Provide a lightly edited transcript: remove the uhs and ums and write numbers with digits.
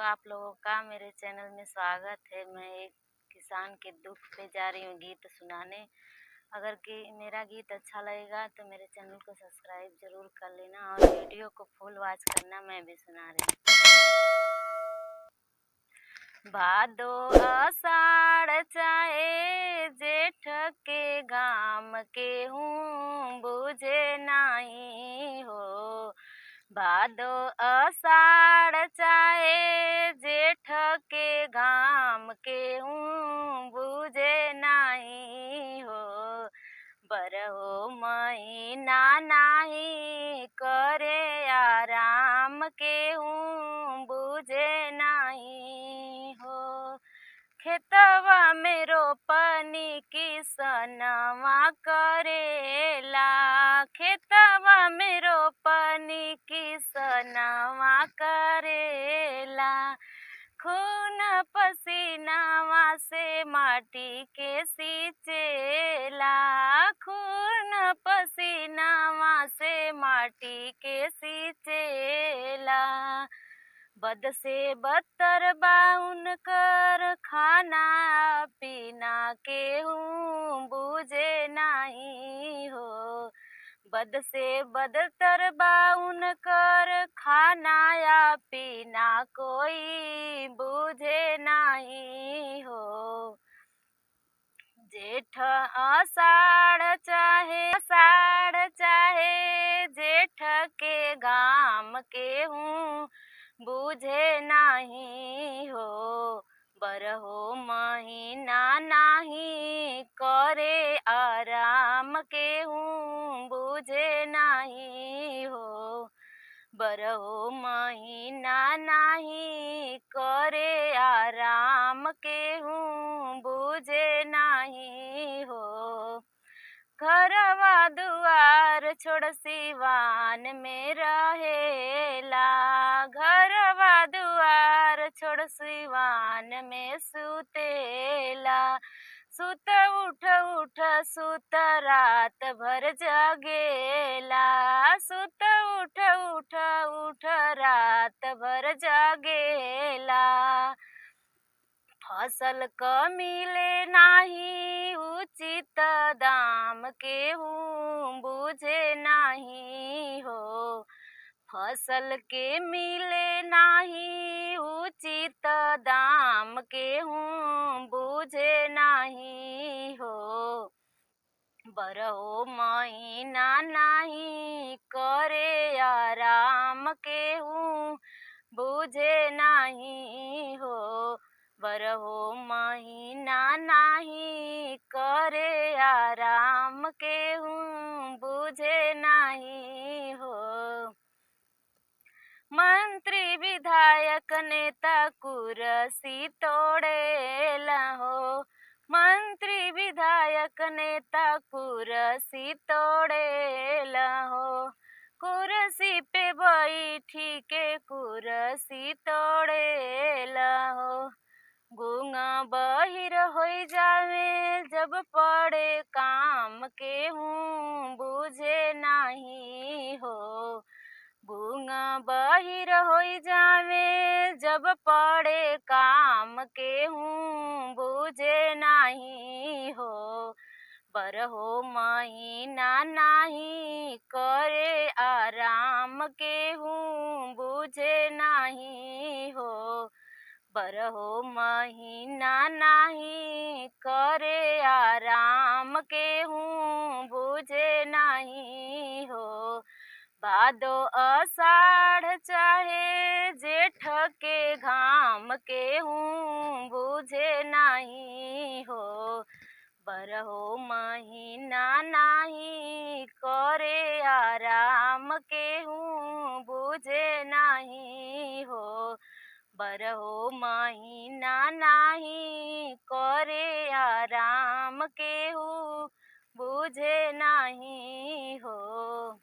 आप लोगों का मेरे चैनल में स्वागत है। मैं एक किसान के दुख पे जा रही हूँ गीत सुनाने। अगर कि मेरा गीत अच्छा लगेगा तो मेरे चैनल को सब्सक्राइब ज़रूर कर लेना और वीडियो को फुल वॉच करना। मैं भी सुना रही हूँ। भादो आषाढ़ चाहे जेठ के घाम के हूँ बुझे नाही हो। भादो आषाढ़ चाहे जेठ के घाम के हूँ बुझे नाही हो। बरहो महीना नाही करे आराम के हूँ बुझे नाही हो। खेतवा में रोपनी किसनवा करेला, खेतवा में रोपनी किसनवा करेला। खून पसीनावा से माटी के सींचेला, खून पसीनावा से माटी के सींचेला। बद से बदतर बाउन कर खाना पीना केहू बुझे नाही हो। बद से बदतर बाउन कर खाना या पीना कोई बुझे नाही हो। जेठ आषाढ़ चाहे जेठ के घाम के हूँ बुझे नाही हो। बरहो महीना नाही करे आराम के हूँ बुझे नाही हो। बरहो महीना नाही करे आराम के हूँ बुझे नाही हो। घरवा दुआर छोड़ सिवान में रहेला, घरवा दुआर छोड़ सिवान में सुतेला। सुत उठ सुत रात भर जागेला, सुत उठ रात भर जागेला। फसल क मिले नाही उचित दाम केहू बुझे नाही हो। फसल के मिले नाही उचित दाम केहू बुझे नाही हो। बरहो महीना नाही करे आराम केहू बुझे नाही हो। बरहो महीना नाही करे आराम केहू बुझे नाही हो। मंत्री विधायक नेता कुर्सी तोड़ेला हो, मंत्री विधायक नेता कुर्सी तोड़ेला हो। कुर्सी पे बैठी के कुर्सी तोड़ेला हो। गूंगा बहिर हो जावे जब पड़े काम के हूँ बुझे नाही हो। गूंगा बहिर हो जावे जब पड़े काम के हूँ बुझे नाही हो। बरहो महीना नाही करे आराम के हूँ बुझे नाही हो। बरहो महीना नाही करे आराम के हूँ बुझे नाही हो। भादो आषाढ़ चाहे जेठ के घाम के हूँ बुझे नाही हो। बरहो महीना नाही करे आराम के हूँ बुझे नाही हो। बरहो महीना नाही करे आराम के हूँ बुझे नाही हो।